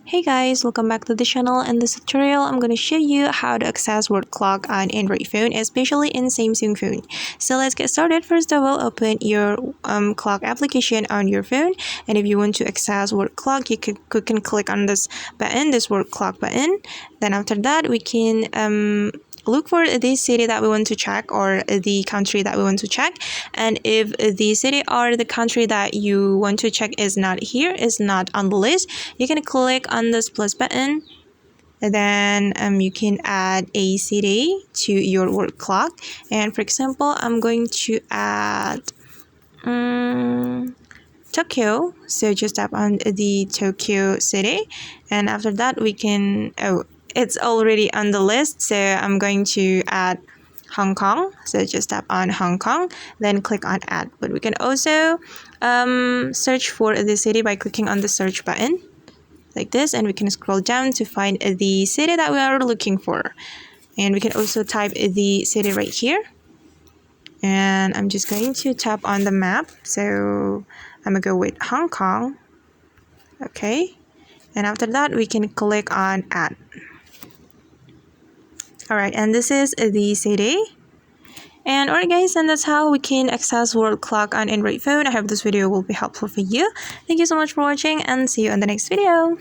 Hey guys, welcome back to the channel. In this tutorial, I'm going to show you how to access word clock on Android phone, especially in Samsung phone. So let's get started. First of all, open your clock application on your phone, and if you want to access word clock, you can click on this button, this word clock button. Then after that, we can look for the city that we want to check or the country that we want to check. And if the city or the country that you want to check is not here, is not on the list, you can click on this plus button, and then you can add a city to your word clock. And for example, I'm going to add Tokyo. So just tap on the Tokyo city, and after that we can it's already on the list, so I'm going to add Hong Kong. So just tap on Hong Kong, then click on add. But we can also search for the city by clicking on the search button like this, and we can scroll down to find the city that we are looking for. And we can also type the city right here, and I'm just going to tap on the map. So I'm gonna go with Hong Kong. Okay, and after that we can click on add. Alright, and this is the city. And alright guys, and that's how we can access word clock on Android phone. I hope this video will be helpful for you. Thank you so much for watching, and see you in the next video.